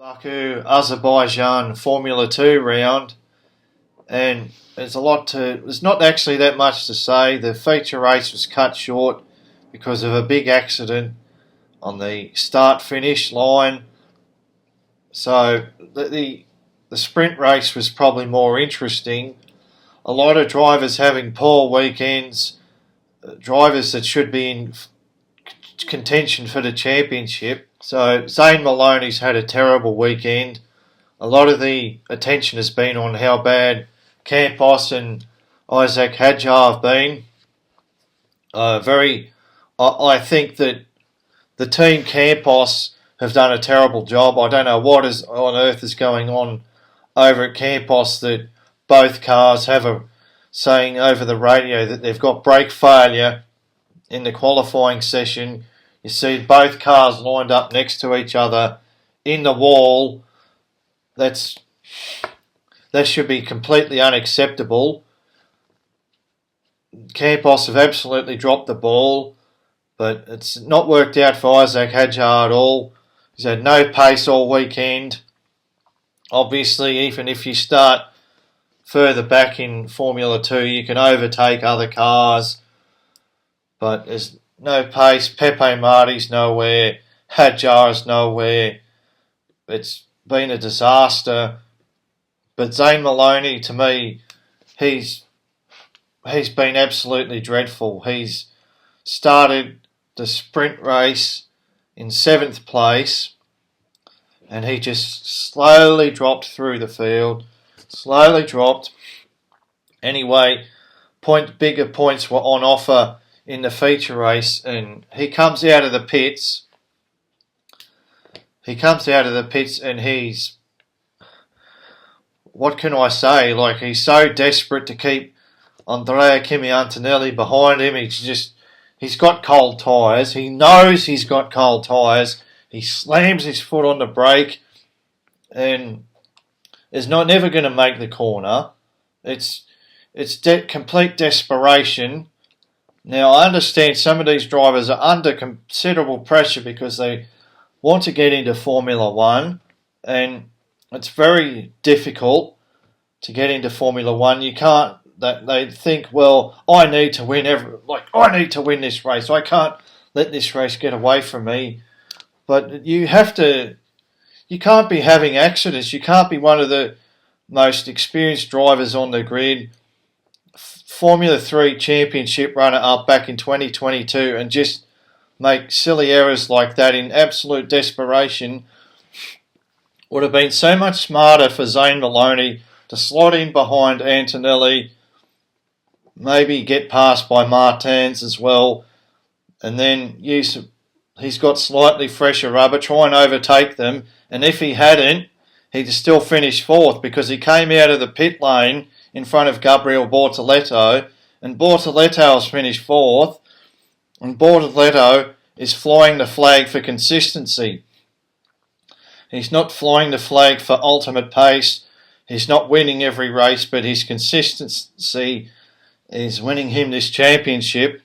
Baku, Azerbaijan Formula 2 round, and there's not actually that much to say. The feature race was cut short because of a big accident on the start-finish line. So the sprint race was probably more interesting. A lot of drivers having poor weekends, drivers that should be in contention for the championship. So Zane Maloney's had a terrible weekend. A lot of the attention has been on how bad Campos and Isaac Hadjar have been. I think that the team Campos have done a terrible job. I don't know what on earth is going on over at Campos that both cars saying over the radio that they've got brake failure in the qualifying session. You see both cars lined up next to each other in the wall. That should be completely unacceptable. Campos have absolutely dropped the ball, but it's not worked out for Isaac Hadjar at all. He's had no pace all weekend. Obviously, even if you start further back in Formula 2, you can overtake other cars, but there's no pace. Pepe Marti's nowhere. Hadjar's nowhere. It's been a disaster. But Zane Maloney, to me, he's been absolutely dreadful. He's started the sprint race in 7th place, and he just slowly dropped through the field. Slowly dropped. Anyway, bigger points were on offer in the feature race, and he comes out of the pits. And he's, what can I say? Like, he's so desperate to keep Andrea Kimi Antonelli behind him. He's got cold tyres. He knows he's got cold tyres. He slams his foot on the brake and is never going to make the corner. It's complete desperation. Now, I understand some of these drivers are under considerable pressure because they want to get into Formula 1, and it's very difficult to get into Formula 1. You can't. They think, well, I need to win I need to win this race. I can't let this race get away from me. But you can't be having accidents. You can't be one of the most experienced drivers on the grid, Formula 3 championship runner-up back in 2022, and just make silly errors like that in absolute desperation. Would have been so much smarter for Zane Maloney to slot in behind Antonelli, maybe get passed by Martins as well, and then he's got slightly fresher rubber, try and overtake them, and if he hadn't, he'd still finish 4th because he came out of the pit lane in front of Gabriel Bortoleto, and Bortoleto has finished 4th, and Bortoleto is flying the flag for consistency. He's not flying the flag for ultimate pace. He's not winning every race, but his consistency is winning him this championship.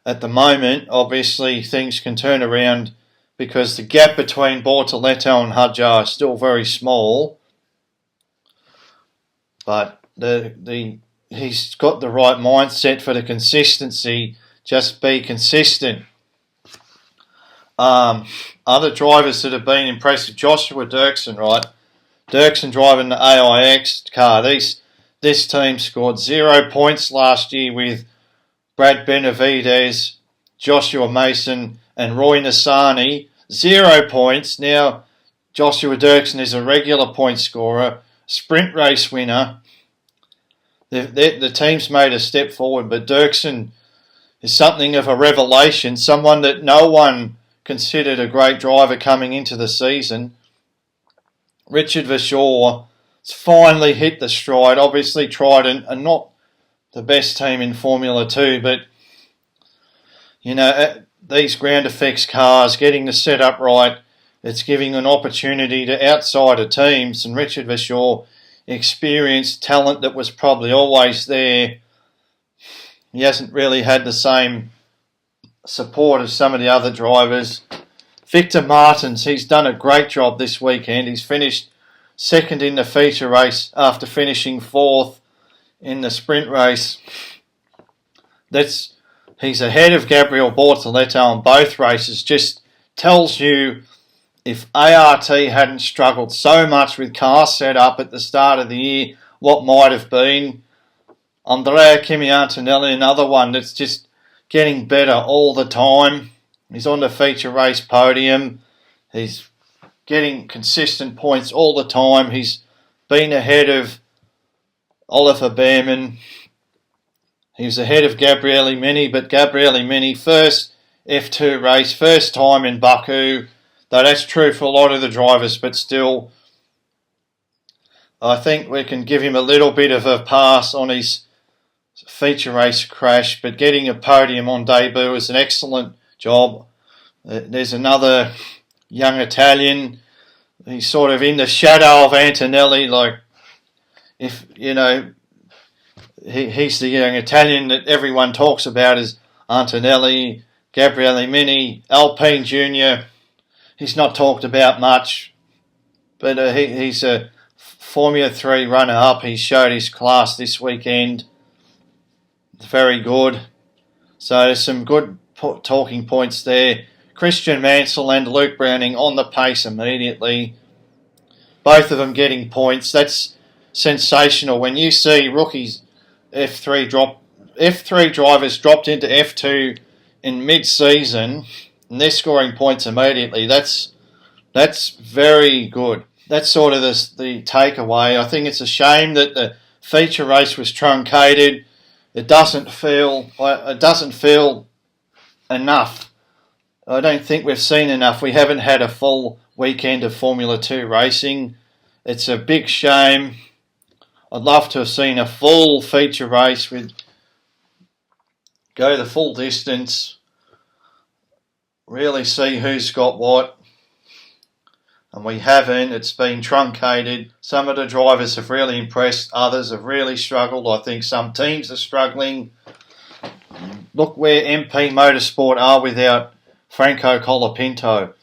At the moment, obviously, things can turn around because the gap between Bortoleto and Hadjar is still very small. But he's got the right mindset for the consistency. Just be consistent. Other drivers that have been impressive, Joshua Dirksen, right? Dirksen driving the AIX car. This team scored 0 points last year with Brad Benavides, Joshua Mason and Roy Nassani. 0 points. Now, Joshua Dirksen is a regular point scorer, sprint race winner. The team's made a step forward, but Dirksen is something of a revelation, someone that no one considered a great driver coming into the season. Richard Verschoor has finally hit the stride. Obviously, Trident are not the best team in Formula 2, but these ground effects cars, getting the setup right, it's giving an opportunity to outsider teams, and Richard Verschoor, experienced talent that was probably always there. He hasn't really had the same support as some of the other drivers. Victor Martins, he's done a great job this weekend. He's finished second in the feature race after finishing fourth in the sprint race. He's ahead of Gabriel Bortoletto on both races. Just tells you if ART hadn't struggled so much with car setup at the start of the year, what might have been. Andrea Chimiantonelli, another one that's just getting better all the time. He's on the feature race podium. He's getting consistent points all the time. He's been ahead of Oliver Behrman. He was ahead of Gabriele Mini, but Gabriele Mini, first F2 race, first time in Baku. Though that's true for a lot of the drivers, but still, I think we can give him a little bit of a pass on his feature race crash, but getting a podium on debut is an excellent job. There's another young Italian. He's sort of in the shadow of Antonelli, like, if, you know, he's the young Italian that everyone talks about as Antonelli, Gabriele Mini, Alpine Junior. He's not talked about much, but he's a Formula 3 runner-up. He showed his class this weekend. Very good. So there's some good talking points there. Christian Mansell and Luke Browning on the pace immediately. Both of them getting points. That's sensational. When you see rookies F3 drivers dropped into F2 in mid-season and they're scoring points immediately, that's very good. That's sort of the takeaway. I think it's a shame that the feature race was truncated. It doesn't feel enough. I don't think we've seen enough. We haven't had a full weekend of Formula 2 racing. It's a big shame. I'd love to have seen a full feature race go the full distance, really see who's got what. And we haven't. It's been truncated. Some of the drivers have really impressed. Others have really struggled. I think some teams are struggling. Look where MP Motorsport are without Franco Colapinto.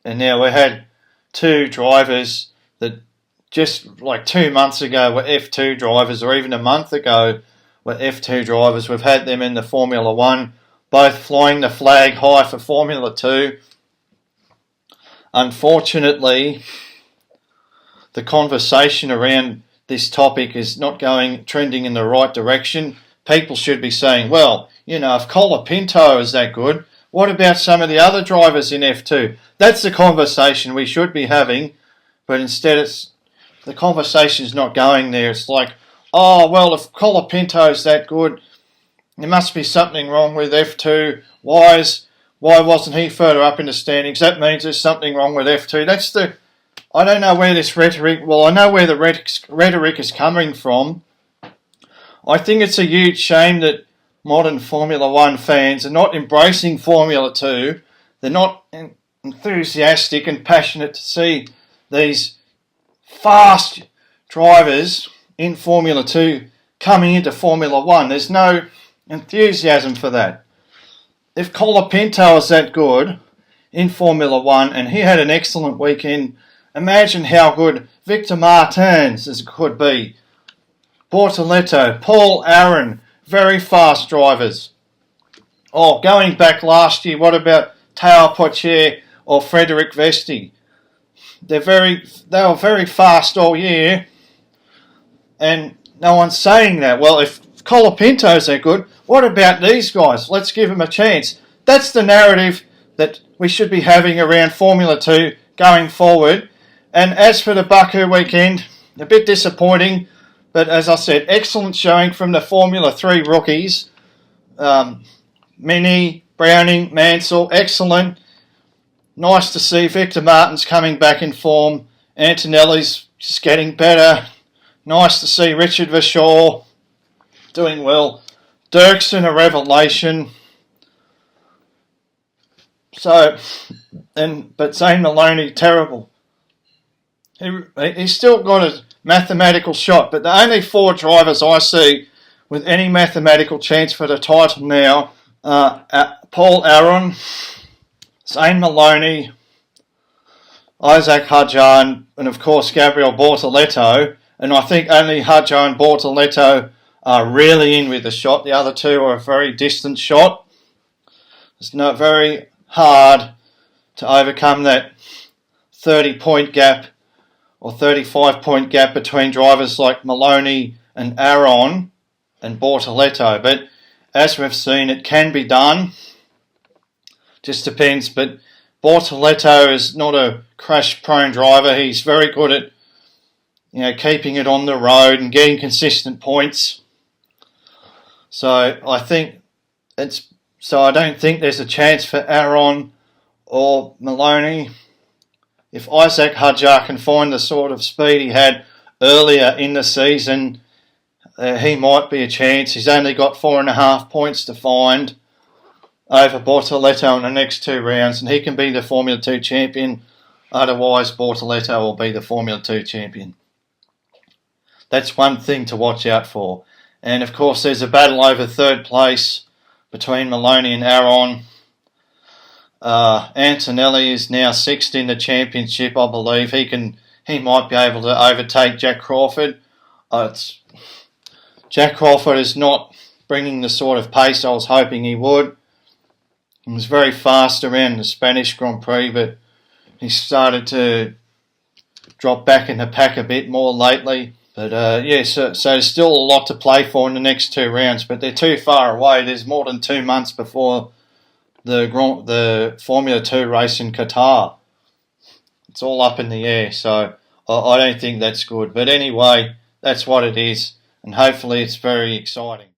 And now we had two drivers that just like 2 months ago were F2 drivers, or even a month ago were F2 drivers. We've had them in the Formula 1, both flying the flag high for Formula 2. Unfortunately, the conversation around this topic is not trending in the right direction. People should be saying, well, you know, if Colapinto is that good, what about some of the other drivers in F2? That's the conversation we should be having, but instead the conversation's not going there. It's like, oh, well, if Colapinto's that good, there must be something wrong with F2. Why wasn't he further up in the standings? That means there's something wrong with F2. I don't know where this rhetoric, well, I know where the rhetoric is coming from. I think it's a huge shame that modern Formula 1 fans are not embracing Formula 2. They're not enthusiastic and passionate to see these fast drivers in Formula 2 coming into Formula 1. There's no enthusiasm for that. If Colapinto is that good in Formula 1 and he had an excellent weekend, imagine how good Victor Martins could be. Bortoletto, Paul Aaron, very fast drivers. Oh, going back last year, what about Tao Poitier or Frederic Vesti? They were very fast all year, and no one's saying that. Well, if Colapinto's that good, what about these guys? Let's give them a chance. That's the narrative that we should be having around Formula 2 going forward. And as for the Baku weekend, a bit disappointing, but as I said, excellent showing from the Formula 3 rookies. Mini, Browning, Mansell, excellent. Nice to see Victor Martins coming back in form. Antonelli's just getting better. Nice to see Richard Verschoor doing well. Dirksen, a revelation. But Zane Maloney, terrible. He's still got a mathematical shot, but the only four drivers I see with any mathematical chance for the title now are Paul Aaron, Zane Maloney, Isaac Hudjar and of course Gabriel Bortoleto, and I think only Hudjar and Bortoleto are really in with the shot. The other two are a very distant shot. It's not very hard to overcome that 30-point gap or 35-point gap between drivers like Maloney and Aron and Bortoleto. But as we've seen, it can be done. Just depends. But Bortoleto is not a crash-prone driver. He's very good at keeping it on the road and getting consistent points. So I don't think there's a chance for Aron or Maloney. If Isaac Hudjar can find the sort of speed he had earlier in the season, he might be a chance. He's only got 4.5 points to find over Bortoleto in the next 2 rounds, and he can be the Formula 2 champion. Otherwise, Bortoleto will be the Formula 2 champion. That's one thing to watch out for. And of course, there's a battle over 3rd place between Maloney and Aron. Antonelli is now 6th in the championship, I believe. He might be able to overtake Jack Crawford. Jack Crawford is not bringing the sort of pace I was hoping he would. He was very fast around the Spanish Grand Prix, but he started to drop back in the pack a bit more lately. But so there's still a lot to play for in the next 2 rounds, but they're too far away. There's more than 2 months before the Formula 2 race in Qatar. It's all up in the air, so I don't think that's good. But anyway, that's what it is, and hopefully it's very exciting.